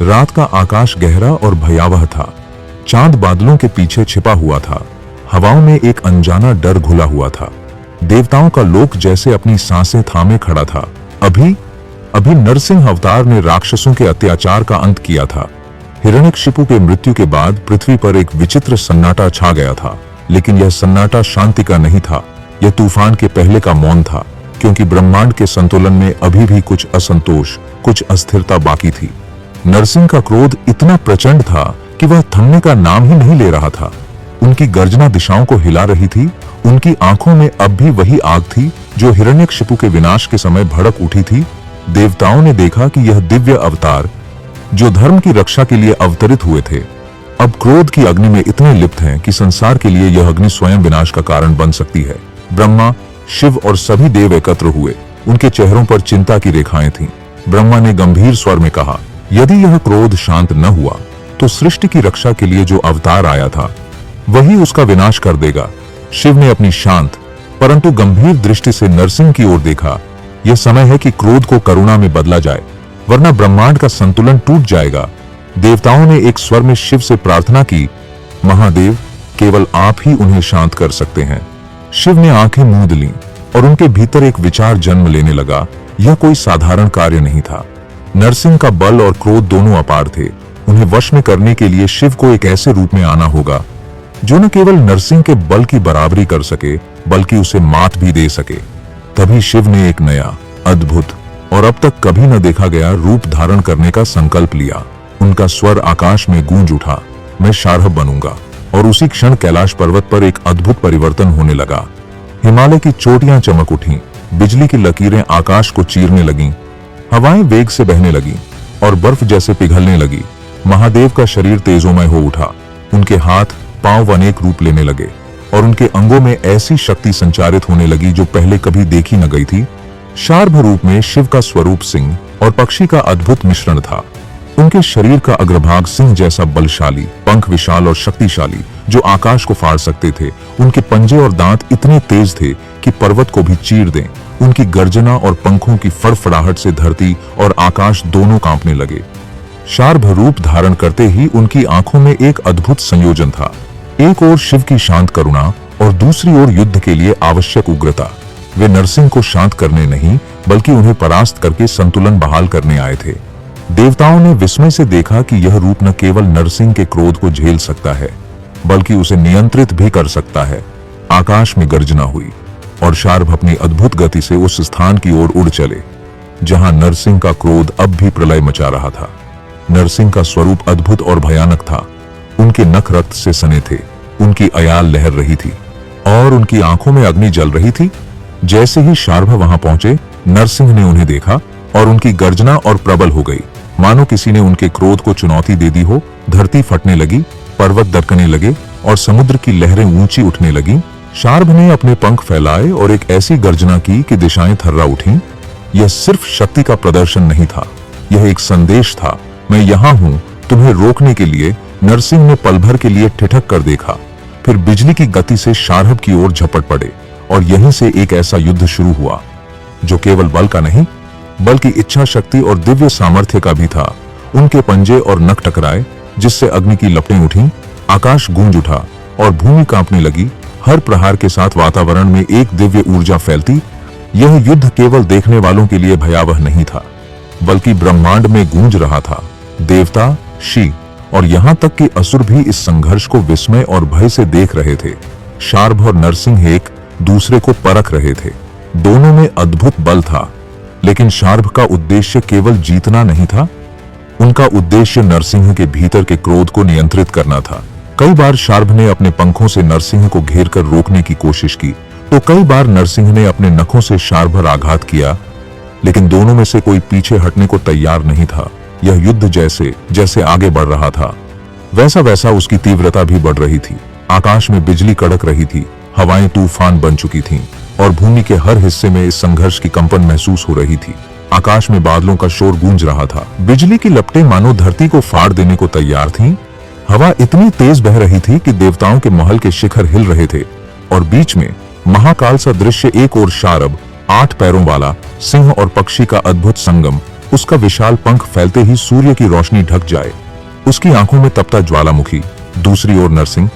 रात का आकाश गहरा और भयावह था। चांद बादलों के पीछे छिपा हुआ था। हवाओं में एक अनजाना डर घुला हुआ था। देवताओं का लोक जैसे अपनी सांसें थामे खड़ा था। अभी नरसिंह अवतार ने राक्षसों के अत्याचार का अंत किया था। हिरण्यकशिपु के मृत्यु के बाद पृथ्वी पर एक विचित्र सन्नाटा छा गया था, लेकिन यह सन्नाटा शांति का नहीं था। यह तूफान के पहले का मौन था, क्योंकि ब्रह्मांड के संतुलन में अभी भी कुछ असंतोष, कुछ अस्थिरता बाकी थी। नरसिंह का क्रोध इतना प्रचंड था कि वह थमने का नाम ही नहीं ले रहा था। उनकी गर्जना दिशाओं को हिला रही थी। उनकी आंखों में अब भी वही आग थी जो हिरण्यकशिपु के विनाश के समय भड़क उठी थी। देवताओं ने देखा कि यह दिव्य अवतार, जो धर्म की रक्षा के लिए अवतरित हुए थे, अब क्रोध की अग्नि में इतने लिप्त हैं कि संसार के लिए यह अग्नि स्वयं विनाश का कारण बन सकती है। ब्रह्मा, शिव और सभी देव एकत्र हुए। उनके चेहरों पर चिंता की रेखाएं थीं। ब्रह्मा ने गंभीर स्वर में कहा, यदि यह क्रोध शांत न हुआ तो सृष्टि की रक्षा के लिए जो अवतार आया था वही उसका विनाश कर देगा। शिव ने अपनी शांत परंतु गंभीर दृष्टि से नरसिंह की ओर देखा। यह समय है कि क्रोध को करुणा में बदला जाए, वरना ब्रह्मांड का संतुलन टूट जाएगा। देवताओं ने एक स्वर में शिव से प्रार्थना की, महादेव, केवल आप ही उन्हें शांत कर सकते हैं। शिव ने आंखें मूंद लीं और उनके भीतर एक विचार जन्म लेने लगा। यह कोई साधारण कार्य नहीं था। नरसिंह का बल और क्रोध दोनों अपार थे। उन्हें वश में करने के लिए शिव को एक ऐसे रूप में आना होगा जो न केवल नरसिंह के बल की बराबरी कर सके, बल्कि उसे मात भी दे सके। तभी शिव ने एक नया, अद्भुत और अब तक कभी न देखा गया रूप धारण करने का संकल्प लिया। उनका स्वर आकाश में गूंज उठा, मैं शार्भ बनूंगा। और उसी क्षण कैलाश पर्वत पर एक अद्भुत परिवर्तन होने लगा। हिमालय की चोटियां चमक उठीं, बिजली की लकीरें आकाश को चीरने लगीं, हवाएं वेग से बहने लगीं और बर्फ जैसे पिघलने लगी। महादेव का शरीर तेजोमय हो उठा। उनके हाथ, पांव अनेक रूप लेने लगे और उनके अंगों में ऐसी शक्ति संचारित होने लगी जो पहले कभी देखी न गई थी। शार्भ रूप में शिव का स्वरूप सिंह और पक्षी का अद्भुत मिश्रण था। उनके शरीर का अग्रभाग सिंह जैसा बलशाली, पंख विशाल और शक्तिशाली जो आकाश को फाड़ सकते थे। उनके पंजे और दांत इतने तेज थे कि पर्वत को भी चीर दें। उनकी गर्जना और पंखों की फड़फड़ाहट से धरती और आकाश दोनों कांपने लगे। शार्भ रूप धारण करते ही उनकी आंखों में एक अद्भुत संयोजन था। एक ओर शिव की शांत करुणा और दूसरी ओर युद्ध के लिए आवश्यक उग्रता। वे नरसिंह को शांत करने नहीं, बल्कि उन्हें परास्त करके संतुलन बहाल करने आए थे। देवताओं ने विस्मय से देखा कि यह रूप न केवल नरसिंह के क्रोध को झेल सकता है, बल्कि उसे नियंत्रित भी कर सकता है। आकाश में गर्जना हुई और शार्भ अपनी अद्भुत गति से उस स्थान की ओर उड़ चले जहां नरसिंह का क्रोध अब भी प्रलय मचा रहा था। नरसिंह का स्वरूप अद्भुत और भयानक था। उनके नख रक्त से सने थे, उनकी अयाल लहर रही थी और उनकी आंखों में अग्नि जल रही थी। जैसे ही शार्भ वहां पहुंचे, नरसिंह ने उन्हें देखा और उनकी गर्जना और प्रबल हो गई, मानो किसी ने उनके क्रोध को चुनौती दे दी हो। धरती फटने लगी, पर्वत दरकने लगे और समुद्र की लहरें ऊंची उठने लगीं। शार्भ ने अपने पंख फैलाए और एक ऐसी गर्जना की कि दिशाएं थर्रा उठीं। यह सिर्फ शक्ति का प्रदर्शन नहीं था, यह एक संदेश था, मैं यहां हूं तुम्हें रोकने के लिए। नरसिंह ने पल भर के लिए ठिठक कर देखा, फिर बिजली की गति से शार्भ की ओर झपट पड़े और यहीं से एक ऐसा युद्ध शुरू हुआ जो केवल बल का नहीं, बल्कि इच्छा शक्ति और दिव्य सामर्थ्य का भी था। उनके पंजे और नख टकराए, जिससे अग्नि की लपटें उठीं, आकाश गूंज उठा और भूमि कांपने लगी। हर प्रहार के साथ वातावरण में एक दिव्य ऊर्जा फैलती। यह युद्ध केवल देखने वालों के लिए भयावह नहीं था, बल्कि ब्रह्मांड में गूंज रहा था। देवता, ऋषि और यहां तक कि असुर भी इस संघर्ष को विस्मय और भय से देख रहे थे। शार्भ और नरसिंह एक दूसरे को परख रहे थे। दोनों में अद्भुत बल था, लेकिन शार्भ का उद्देश्य केवल जीतना नहीं था। उनका उद्देश्य नरसिंह के भीतर के क्रोध को नियंत्रित करना था। कई बार शार्भ ने अपने पंखों से नरसिंह को घेरकर रोकने की कोशिश की, तो कई बार नरसिंह ने अपने नखों से शार्भ पर आघात किया, लेकिन दोनों में से कोई पीछे हटने को तैयार नहीं था। यह युद्ध जैसे जैसे आगे बढ़ रहा था, वैसा वैसा उसकी तीव्रता भी बढ़ रही थी। आकाश में बिजली कड़क रही थी, हवाएं तूफान बन चुकी थीं और भूमि के हर हिस्से में इस संघर्ष की कंपन महसूस हो रही थी। आकाश में बादलों का शोर गूंज रहा था। बिजली की लपटें मानो धरती को फाड़ देने को तैयार थीं। हवा इतनी तेज बह रही थी कि देवताओं के महल के शिखर हिल रहे थे और बीच में महाकाल सा दृश्य, एक ओर शार्भ, 8 पैरों वाला सिंह और पक्षी का अद्भुत संगम, उसका विशाल पंख फैलते ही सूर्य की रोशनी ढक जाए। उसकी आंखों में तपता ज्वालामुखी। दूसरी ओर नरसिंह,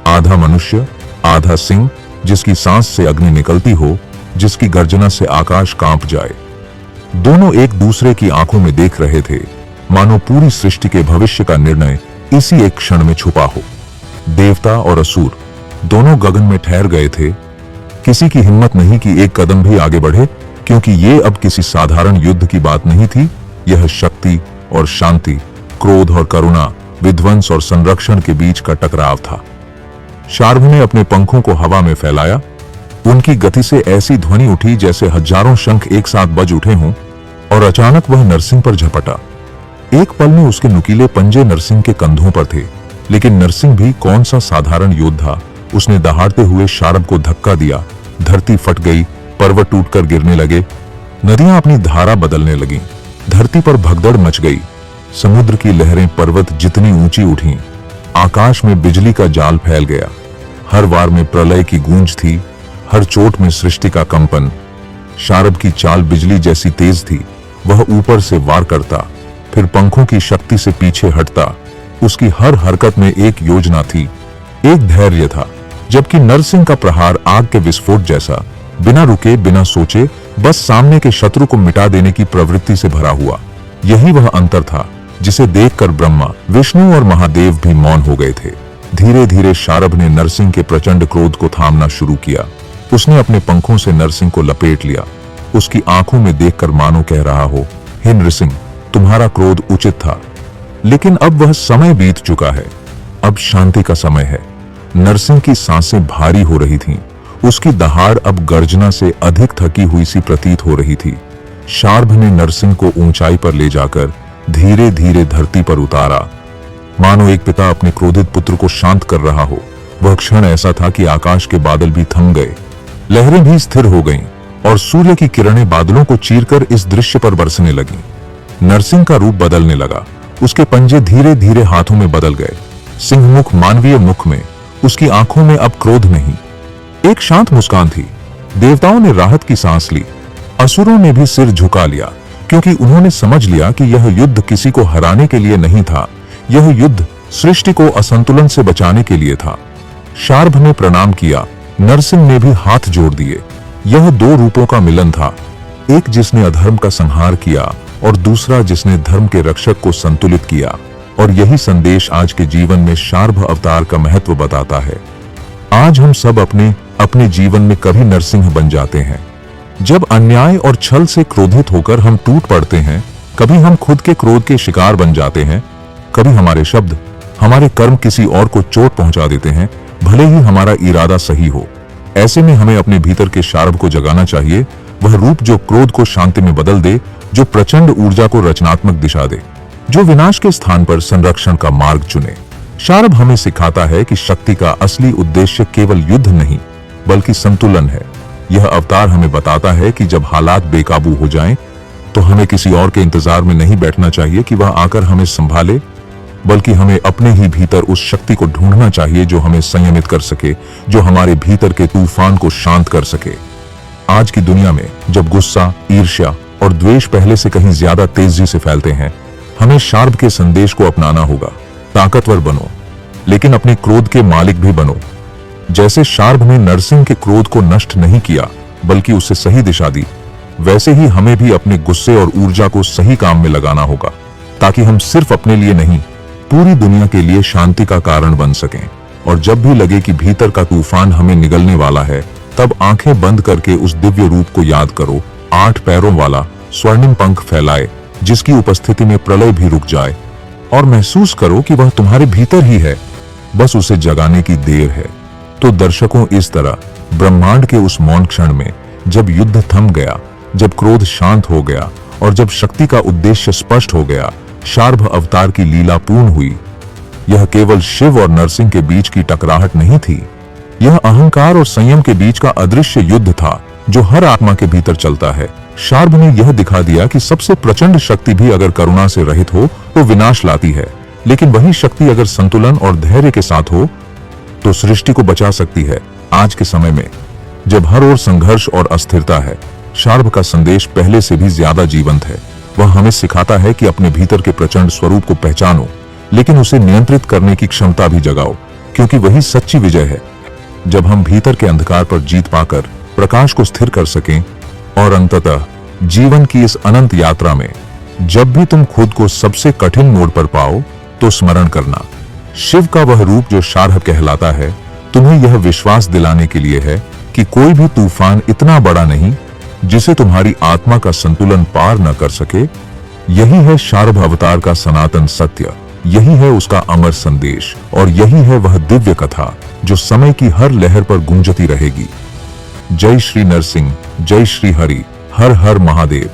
आधा मनुष्य आधा सिंह, जिसकी सांस से अग्नि निकलती हो, जिसकी गर्जना से आकाश कांप जाए। दोनों एक दूसरे की आंखों में देख रहे थे, मानो पूरी सृष्टि के भविष्य का निर्णय इसी एक क्षण में छुपा हो। देवता और असुर दोनों गगन में ठहर गए थे। किसी की हिम्मत नहीं कि एक कदम भी आगे बढ़े, क्योंकि ये अब किसी साधारण युद्ध की बात नहीं थी। यह शक्ति और शांति, क्रोध और करुणा, विध्वंस और संरक्षण के बीच का टकराव था। शार्भ ने अपने पंखों को हवा में फैलाया। उनकी गति से ऐसी ध्वनि उठी जैसे हजारों शंख एक साथ बज उठे हों, और अचानक वह नरसिंह पर झपटा। एक पल में उसके नुकीले पंजे नरसिंह के कंधों पर थे, लेकिन नरसिंह भी कौन सा साधारण योद्धा। उसने दहाड़ते हुए शार्भ को धक्का दिया। धरती फट गई, पर्वत टूटकर गिरने लगे, नदियां अपनी धारा बदलने लगीं, धरती पर भगदड़ मच गई। समुद्र की लहरें पर्वत जितनी ऊंची उठीं, आकाश में बिजली का जाल फैल गया। हर वार में प्रलय की गूंज थी, हर चोट में सृष्टि का कंपन। शार्भ की चाल बिजली जैसी तेज थी। वह ऊपर से वार करता, फिर पंखों की शक्ति से पीछे हटता। उसकी हर हरकत में एक योजना थी, एक धैर्य था, जबकि नरसिंह का प्रहार आग के विस्फोट जैसा, बिना रुके बिना सोचे, बस सामने के शत्रु को मिटा देने की प्रवृत्ति से भरा हुआ। यही वह अंतर था जिसे देखकर ब्रह्मा, विष्णु और महादेव भी मौन हो गए थे। धीरे धीरे शार्भ ने नरसिंह के प्रचंड क्रोध को थामना शुरू किया। उसने अपने पंखों से नरसिंह को लपेट लिया। उसकी आंखों में देखकर मानो कह रहा हो, हे नरसिंह, तुम्हारा क्रोध उचित था, लेकिन अब वह समय बीत चुका है। अब शांति का समय है। नरसिंह की सांसें भारी हो रही थीं। उसकी दहाड़ अब गर्जना से अधिक थकी हुई सी प्रतीत हो रही थी। शार्भ ने नरसिंह को ऊंचाई पर ले जाकर धीरे धीरे धरती पर उतारा, मानो एक पिता अपने क्रोधित पुत्र को शांत कर रहा हो। वह क्षण ऐसा था कि आकाश के बादल भी थम गए, लहरें भी स्थिर हो गईं, और सूर्य की किरणें बादलों को चीरकर इस दृश्य पर बरसने लगीं। नरसिंह का रूप बदलने लगा। उसके पंजे धीरे धीरे हाथों में बदल गए। सिंहमुख मानवीय मुख में। उसकी आंखों में अब क्रोध नहीं, एक शांत मुस्कान थी। देवताओं ने राहत की सांस ली। असुरों ने भी सिर झुका लिया, क्योंकि उन्होंने समझ लिया कि यह युद्ध किसी को हराने के लिए नहीं था। यह युद्ध सृष्टि को असंतुलन से बचाने के लिए था। शार्भ ने प्रणाम किया। नरसिंह ने भी हाथ जोड़ दिए। यह दो रूपों का मिलन था, एक जिसने अधर्म का संहार किया और दूसरा जिसने धर्म के रक्षक को संतुलित किया। और यही संदेश आज के जीवन में शार्भ अवतार का महत्व बताता है। आज हम सब अपने अपने जीवन में कभी नरसिंह बन जाते हैं, जब अन्याय और छल से क्रोधित होकर हम टूट पड़ते हैं। कभी हम खुद के क्रोध के शिकार बन जाते हैं। कभी हमारे शब्द, हमारे कर्म किसी और को चोट पहुंचा देते हैं, भले ही हमारा इरादा सही हो। ऐसे में हमें अपने भीतर के शार्भ को जगाना चाहिए, वह रूप जो क्रोध को शांति में बदल दे, जो प्रचंड ऊर्जा को रचनात्मक दिशा दे, जो विनाश के स्थान पर संरक्षण का मार्ग चुने। शार्भ हमें सिखाता है कि शक्ति का असली उद्देश्य केवल युद्ध नहीं, बल्कि संतुलन है। यह अवतार हमें बताता है कि जब हालात बेकाबू हो जाएं, तो हमें किसी और के इंतजार में नहीं बैठना चाहिए कि वह आकर हमें संभाले, बल्कि हमें अपने ही भीतर उस शक्ति को ढूंढना चाहिए जो हमें संयमित कर सके, जो हमारे भीतर के तूफान को शांत कर सके। आज की दुनिया में जब गुस्सा, ईर्ष्या और द्वेष पहले से कहीं ज्यादा तेजी से फैलते हैं, हमें शार्भ के संदेश को अपनाना होगा। ताकतवर बनो, लेकिन अपने क्रोध के मालिक भी बनो। जैसे शार्भ ने नरसिंह के क्रोध को नष्ट नहीं किया, बल्कि उसे सही दिशा दी, वैसे ही हमें भी अपने गुस्से और ऊर्जा को सही काम में लगाना होगा, ताकि हम सिर्फ अपने लिए नहीं, पूरी दुनिया के लिए शांति का कारण बन सकें। और जब भी लगे कि भीतर का तूफान हमें निगलने वाला है, तब आंखें बंद करके उस दिव्य रूप को याद करो, 8 पैरों वाला, स्वर्णिम पंख फैलाए, जिसकी उपस्थिति में प्रलय भी रुक जाए, और महसूस करो कि वह तुम्हारे भीतर ही है, बस उसे जगाने की देर है। तो दर्शकों, इस तरह ब्रह्मांड के उस मौन क्षण में, जब युद्ध थम गया, जब क्रोध शांत हो गया और जब शक्ति का उद्देश्य स्पष्ट हो गया, शार्भ अवतार की लीला पूर्ण हुई। यह केवल शिव और नरसिंह के बीच की टकराहट नहीं थी, यह अहंकार और संयम के बीच का अदृश्य युद्ध था, जो हर आत्मा के भीतर चलता है। शार्भ ने यह दिखा दिया कि सबसे प्रचंड शक्ति भी अगर करुणा से रहित हो तो विनाश लाती है, लेकिन वही शक्ति अगर संतुलन और धैर्य के साथ हो तो सृष्टि को बचा सकती है। आज के समय में जब हर ओर संघर्ष और अस्थिरता है, शार्भ का संदेश पहले से भी ज्यादा जीवंत है। वह हमें सिखाता है कि अपने भीतर के प्रचंड स्वरूप को पहचानो, लेकिन उसे नियंत्रित करने की क्षमता भी जगाओ, क्योंकि वही सच्ची विजय है। जब हम भीतर के अंधकार पर जीत पाकर प्रकाश को स्थिर कर सकें और अंततः जीवन की इस अनंत यात्रा में जब भी तुम खुद को सबसे कठिन मोड़ पर पाओ तो स्मरण करना, शिव का वह रूप जो शार्ह कहलाता है तुम्हें यह विश्वास दिलाने के लिए है कि कोई भी तूफान इतना बड़ा नहीं जिसे तुम्हारी आत्मा का संतुलन पार न कर सके। यही है शार्भ अवतार का सनातन सत्य, यही है उसका अमर संदेश, और यही है वह दिव्य कथा जो समय की हर लहर पर गूंजती रहेगी। जय श्री नरसिंह, जय श्री हरि, हर हर महादेव।